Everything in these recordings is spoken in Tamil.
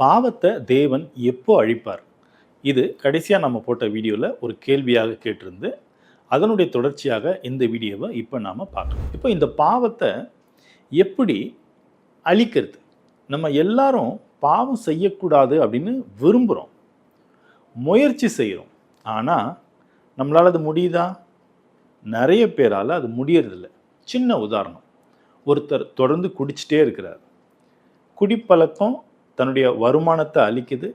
பாவத்தை தேவன் எப்போ அழிப்பார்? இது கடைசியா நம்ம போட்ட வீடியோல ஒரு கேள்வியாக கேட்டிருந்து, அதனுடைய தொடர்ச்சியாக இந்த வீடியோவ இப்ப நாம பார்க்கலாம். இப்போ இந்த பாவத்த எப்படி அழிக்கிறது? நம்ம எல்லாரும் பாவம் செய்யக்கூடாது அப்படின்னு விரும்புறோம். முயற்சி செய்றோம். ஆனா, நம்மளால அது முடியுதா? நெறைய பேரால அது முடியறதில்ல. சின்ன உதாரணம். ஒருத்தர் தொடர்ந்து குடிச்சிட்டே இருக்கிறார். குடிப்பழக்கம் தன்னுடைய வருமானத்த அழிக்குது.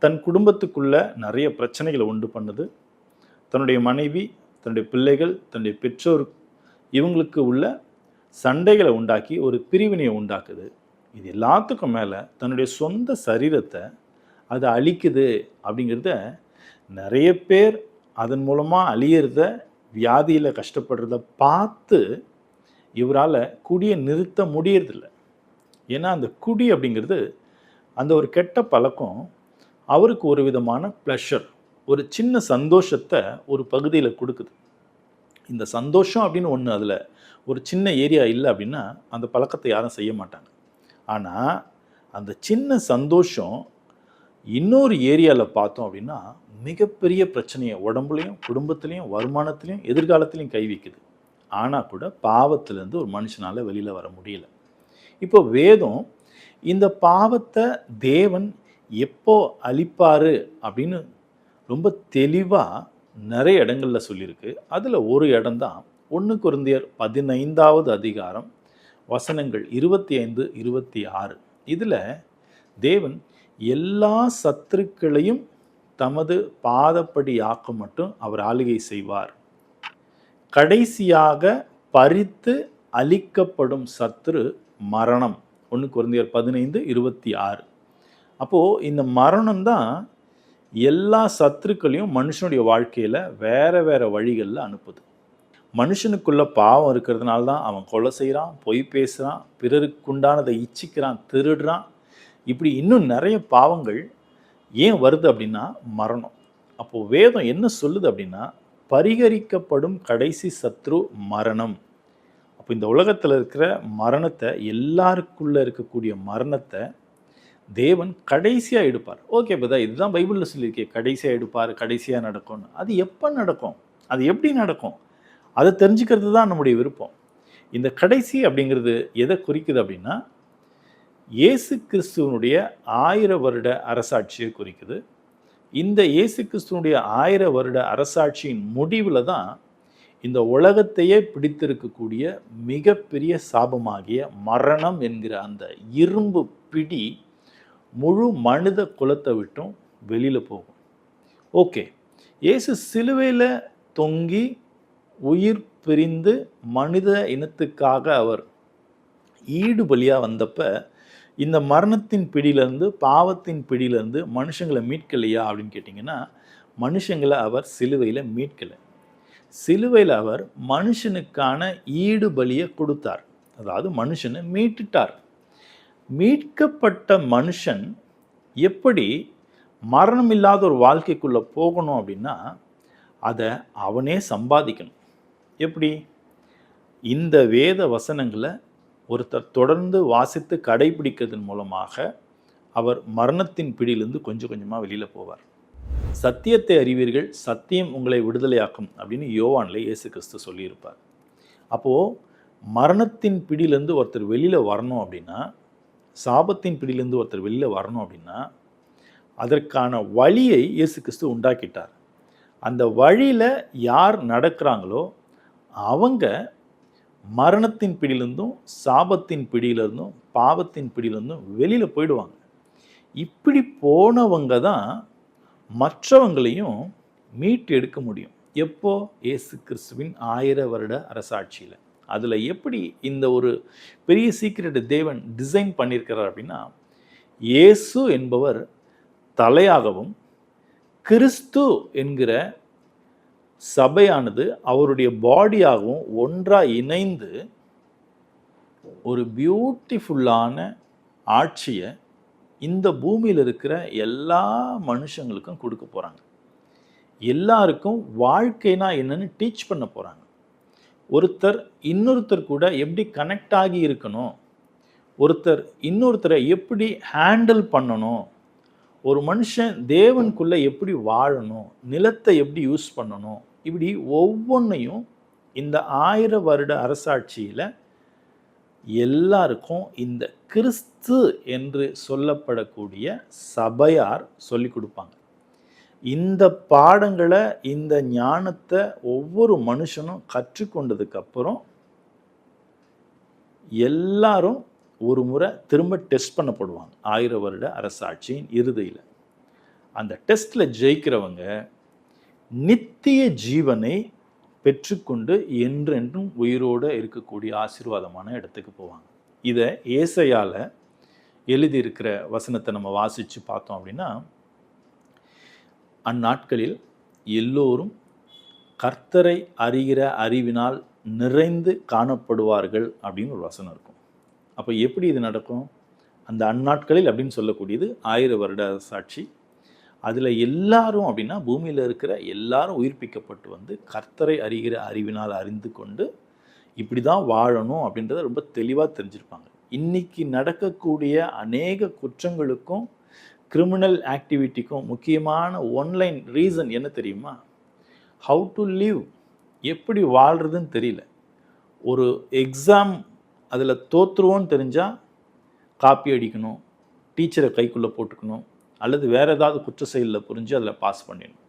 தன் குடும்பத்துக்குள்ள நிறைய பிரச்சனைகளை உண்டு பண்ணுது. தன்னுடைய மனைவி, தன்னுடைய பிள்ளைகள், தன்னுடைய பெற்றோர் இவங்களுக்கு உள்ள சண்டைகளை உண்டாக்கி ஒரு பிரிவினையை உண்டாக்குது. இது எல்லாத்துக்கும் மேலே தன்னுடைய சொந்த சரீரத்தை அது அழிக்குது அப்படிங்கிறத நிறைய பேர் அதன் மூலமாக அழியிறத, வியாதியில் கஷ்டப்படுறத பார்த்து இவரால் குடியை நிறுத்த முடியறதில்ல. ஏன்னா அந்த குடி அப்படிங்கிறது அந்த ஒரு கெட்ட பழக்கம் அவருக்கு ஒரு விதமான ப்ளஷர், ஒரு சின்ன சந்தோஷத்தை ஒரு பகுதியில் கொடுக்குது. இந்த சந்தோஷம் அப்படின்னு ஒன்று அதில் ஒரு சின்ன ஏரியா இல்லை அப்படின்னா அந்த பழக்கத்தை யாரும் செய்ய மாட்டாங்க. ஆனால் அந்த சின்ன சந்தோஷம் இன்னொரு ஏரியாவில் பார்த்தோம் அப்படின்னா மிகப்பெரிய பிரச்சனையை உடம்புலையும், குடும்பத்துலேயும், வருமானத்துலேயும், எதிர்காலத்துலேயும் கை வைக்குது. ஆனால் கூட பாவத்திலேருந்து ஒரு மனுஷனால் வெளியில் வர முடியல. இப்போ வேதம் இந்த பாவத்தை தேவன் எப்போ அழிப்பாரு அப்படின்னு ரொம்ப தெளிவாக நிறைய இடங்களில் சொல்லியிருக்கு. அதில் ஒரு இடம்தான் 1 கொரிந்தியர் 15வது அதிகாரம் வசனங்கள் 25, 26. இதில் தேவன் எல்லா சத்துருக்களையும் தமது பாதப்படி ஆக்க மட்டும் அவர் ஆளுகை செய்வார். கடைசியாக பறித்து அழிக்கப்படும் சத்துரு மரணம். 1 கொரிந்தியர் 15, 26. அப்போது இந்த மரணம் தான் எல்லா சத்துருக்களையும் மனுஷனுடைய வாழ்க்கையில் வேறு வேறு வழிகளில் அனுப்புது. மனுஷனுக்குள்ள பாவம் இருக்கிறதுனால தான் அவன் கொலை செய்கிறான், பொய் பேசுகிறான், பிறருக்குண்டானதை இச்சிக்கிறான், திருடுறான். இப்படி இன்னும் நிறைய பாவங்கள் ஏன் வருது அப்படின்னா மரணம். அப்போது வேதம் என்ன சொல்லுது அப்படின்னா, பரிகரிக்கப்படும் கடைசி சத்ரு மரணம். அப்போ இந்த உலகத்தில் இருக்கிற மரணத்தை, எல்லாருக்குள்ளே இருக்கக்கூடிய மரணத்தை தேவன் கடைசியாக எடுப்பார். ஓகே பதா, இதுதான் பைபிளில் சொல்லியிருக்கேன், கடைசியாக எடுப்பார், கடைசியாக நடக்கும்னு. அது எப்போ நடக்கும்? அது எப்படி நடக்கும்? அதை தெரிஞ்சுக்கிறது தான் நம்முடைய விருப்பம். இந்த கடைசி அப்படிங்கிறது எதை குறிக்குது அப்படின்னா, இயேசு கிறிஸ்துவனுடைய 1000 வருட அரசாட்சியை குறிக்குது. இந்த இயேசு கிறிஸ்துவனுடைய 1000 வருட அரசாட்சியின் முடிவில் தான் இந்த உலகத்தையே பிடித்திருக்கக்கூடிய மிகப்பெரிய சாபமாகிய மரணம் என்கிற அந்த இரும்பு பிடி முழு மனித குலத்தை விட்டும் வெளியில் போகும். ஓகே, இயேசு சிலுவையில் தொங்கி உயிர் பிரிந்து மனித இனத்துக்காக அவர் ஈடு பலியாக வந்தப்ப இந்த மரணத்தின் பிடியிலேருந்து, பாவத்தின் பிடியிலேருந்து மனுஷங்களை மீட்கலையா அப்படின்னு கேட்டிங்கன்னா, மனுஷங்களை அவர் சிலுவையில் மீட்கலை. சிலுவையில் அவர் மனுஷனுக்கான ஈடு பலியை கொடுத்தார். அதாவது மனுஷனை மீட்டுட்டார். மீட்கப்பட்ட மனுஷன் எப்படி மரணம் இல்லாத ஒரு வாழ்க்கைக்குள்ளே போகணும் அப்படின்னா, அதை அவனே சம்பாதிக்கணும். எப்படி? இந்த வேத வசனங்களை ஒருத்தர் தொடர்ந்து வாசித்து கடைபிடிக்கிறதன் மூலமாக அவர் மரணத்தின் பிடியிலிருந்து கொஞ்சம் கொஞ்சமாக வெளியில் போவார். சத்தியத்தை அறிவீர்கள், சத்தியம் உங்களை விடுதலையாக்கும் அப்படின்னு யோவானில் இயேசு கிறிஸ்து சொல்லியிருப்பார். அப்போது மரணத்தின் பிடியிலேருந்து ஒருத்தர் வெளியில் வரணும் அப்படின்னா, சாபத்தின் பிடியிலேருந்து ஒருத்தர் வெளியில் வரணும் அப்படின்னா, அதற்கான வழியை இயேசு கிறிஸ்து உண்டாக்கிட்டார். அந்த வழியில் யார் நடக்கிறாங்களோ அவங்க மரணத்தின் பிடியிலிருந்தும், சாபத்தின் பிடியிலிருந்தும், பாவத்தின் பிடியிலிருந்தும் வெளியில் போயிடுவாங்க. இப்படி போனவங்க தான் மற்றவங்களையும் மீட்டு எடுக்க முடியும். எப்போ? இயேசு கிறிஸ்துவின் 1000 வருட அரசாட்சியில். அதில் எப்படி இந்த ஒரு பெரிய சீக்ரெட்டை தேவன் டிசைன் பண்ணியிருக்கிறார் அப்படின்னா, இயேசு என்பவர் தலையாகவும், கிறிஸ்து என்கிற சபையானது அவருடைய பாடியாகவும் ஒன்றாக இணைந்து ஒரு பியூட்டிஃபுல்லான ஆட்சியை இந்த பூமியில் இருக்கிற எல்லா மனுஷங்களுக்கும் கொடுக்க போகிறாங்க. எல்லாருக்கும் வாழ்க்கைனா என்னன்னு டீச் பண்ண போகிறாங்க. ஒருத்தர் இன்னொருத்தர் கூட எப்படி கனெக்ட் ஆகி இருக்கணும், ஒருத்தர் இன்னொருத்தரை எப்படி ஹேண்டில் பண்ணணும், ஒரு மனுஷன் தேவனுக்குள்ள எப்படி வாழணும், நிலத்தை எப்படி யூஸ் பண்ணணும், இப்படி ஒவ்வொன்றையும் இந்த 1000 வருட அரசாட்சியில் எல்லாருக்கும் இந்த கிறிஸ்து என்று சொல்லப்படக்கூடிய சபையார் சொல்லிக் கொடுப்பாங்க. இந்த பாடங்களை, இந்த ஞானத்தை ஒவ்வொரு மனுஷனும் கற்றுக்கொண்டதுக்கு அப்புறம் எல்லாரும் ஒரு முறை திரும்ப டெஸ்ட் பண்ணப்படுவாங்க 1000 வருட அரசாட்சியின் இறுதியில். அந்த டெஸ்ட்டில் ஜெயிக்கிறவங்க நித்திய ஜீவனை பெற்றுக்கொண்டு என்றென்றும் உயிரோடு இருக்கக்கூடிய ஆசீர்வாதமான இடத்துக்கு போவாங்க. இதை ஏசாயால எழுதியிருக்கிற வசனத்தை நம்ம வாசித்து பார்த்தோம் அப்படின்னா, அந்நாட்களில் எல்லோரும் கர்த்தரை அறிகிற அறிவினால் நிறைந்து காணப்படுவார்கள் அப்படின்னு ஒரு வசனம் இருக்கும். அப்போ எப்படி இது நடக்கும்? அந்த அந்நாட்களில் அப்படின்னு சொல்லக்கூடியது 1000 வருட சாட்சி. அதில் எல்லாரும் அப்படின்னா பூமியில் இருக்கிற எல்லாரும் உயிர்ப்பிக்கப்பட்டு வந்து கர்த்தரை அறிகிற அறிவினால் அறிந்து கொண்டு இப்படி தான் வாழணும் அப்படின்றத ரொம்ப தெளிவாக தெரிஞ்சிருப்பாங்க. இன்னைக்கு நடக்கக்கூடிய அநேக குற்றங்களுக்கும் கிரிமினல் ஆக்டிவிட்டிக்கும் முக்கியமான ஒன்லைன் ரீசன் என்ன தெரியுமா? ஹவு டு லிவ், எப்படி வாழ்கிறதுன்னு தெரியல. ஒரு எக்ஸாம் அதில் தோற்றுருவோன்னு தெரிஞ்சால் காப்பி அடிக்கணும், டீச்சரை கைக்குள்ளே போட்டுக்கணும், அல்லது வேறு ஏதாவது குற்ற செயலில் புரிஞ்சு அதில் பாஸ் பண்ணிடணும்.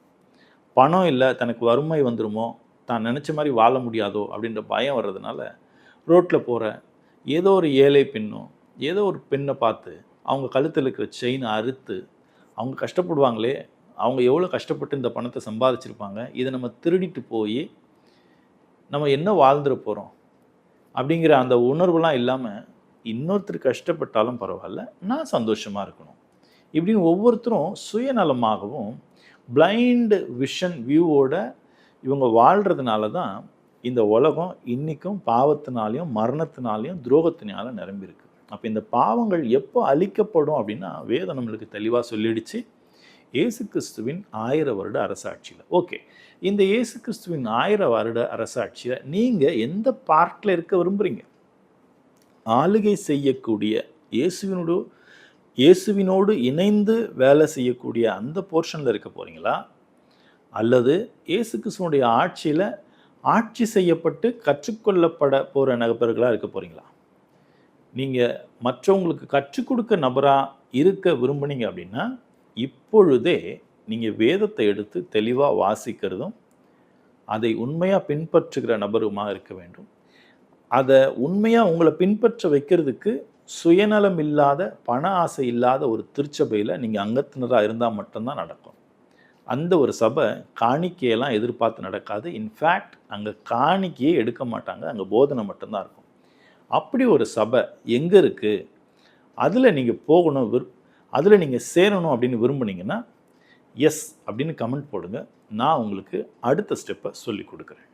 பணம் இல்லை, தனக்கு வறுமை வந்துடுமோ, தான் நினச்ச மாதிரி வாழ முடியாதோ அப்படின்ற பயம் வர்றதுனால ரோட்டில் போகிற ஏதோ ஒரு ஏழை பெண்ணோ ஏதோ ஒரு பெண்ணை பார்த்து அவங்க கழுத்தில் இருக்கிற செயினை அறுத்து, அவங்க கஷ்டப்படுவாங்களே, அவங்க எவ்வளோ கஷ்டப்பட்டு இந்த பணத்தை சம்பாதிச்சிருப்பாங்க, இதை நம்ம திருடிட்டு போய் நம்ம என்ன வாழ்ந்துட போகிறோம் அப்படிங்கிற அந்த உணர்வுலாம் இல்லாமல் இன்னொருத்தர் கஷ்டப்பட்டாலும் பரவாயில்ல, நான் சந்தோஷமாக இருக்கணும் இப்படின்னு ஒவ்வொருத்தரும் சுயநலமாகவும் பிளைண்ட் விஷன் வியூவோட இவங்க வாழ்கிறதுனால தான் இந்த உலகம் இன்றைக்கும் பாவத்தினாலையும் மரணத்தினாலையும் துரோகத்தினாலும் நிரம்பியிருக்கு. அப்போ இந்த பாவங்கள் எப்போ அழிக்கப்படும் அப்படின்னா வேதம் நம்மளுக்கு தெளிவாக சொல்லிடுச்சு, இயேசு கிறிஸ்துவின் 1000 வருட அரசாட்சியில். ஓகே, இந்த இயேசு கிறிஸ்துவின் 1000 வருட அரசாட்சியில் நீங்கள் எந்த பார்ட்டில் இருக்க விரும்புகிறீங்க? ஆளுகை செய்யக்கூடிய இயேசுவினோடு இணைந்து வேலை செய்யக்கூடிய அந்த போர்ஷனில் இருக்க போகிறீங்களா, அல்லது இயேசு கிறிஸ்துவனுடைய ஆட்சியில் ஆட்சி செய்யப்பட்டு கற்றுக்கொள்ளப்பட போகிற நபர்களாக இருக்க போகிறீங்களா? நீங்கள் மற்றவங்களுக்கு கற்றுக் கொடுக்க நபராக இருக்க விரும்புனீங்க அப்படின்னா இப்பொழுதே நீங்கள் வேதத்தை எடுத்து தெளிவாக வாசிக்கிறதும் அதை உண்மையாக பின்பற்றுகிற நபருமாக இருக்க வேண்டும். அதை உண்மையாக உங்களை பின்பற்ற வைக்கிறதுக்கு சுயநலம் இல்லாத, பண ஆசை இல்லாத ஒரு திருச்சபையில் நீங்கள் அங்கத்தினராக இருந்தால் மட்டும்தான் நடக்கும். அந்த ஒரு சபை காணிக்கையெல்லாம் எதிர்பார்த்து நடக்காது. இன்ஃபேக்ட் அங்கே காணிக்கையே எடுக்க மாட்டாங்க, அங்கே போதனை மட்டும்தான் இருக்கும். அப்படி ஒரு சபை எங்கே இருக்குது, அதில் நீங்கள் போகணும், அதில் நீங்கள் சேரணும் அப்படின்னு விரும்புனீங்கன்னா எஸ் அப்படின்னு கமெண்ட் போடுங்க. நான் உங்களுக்கு அடுத்த ஸ்டெப்பை சொல்லி கொடுக்குறேன்.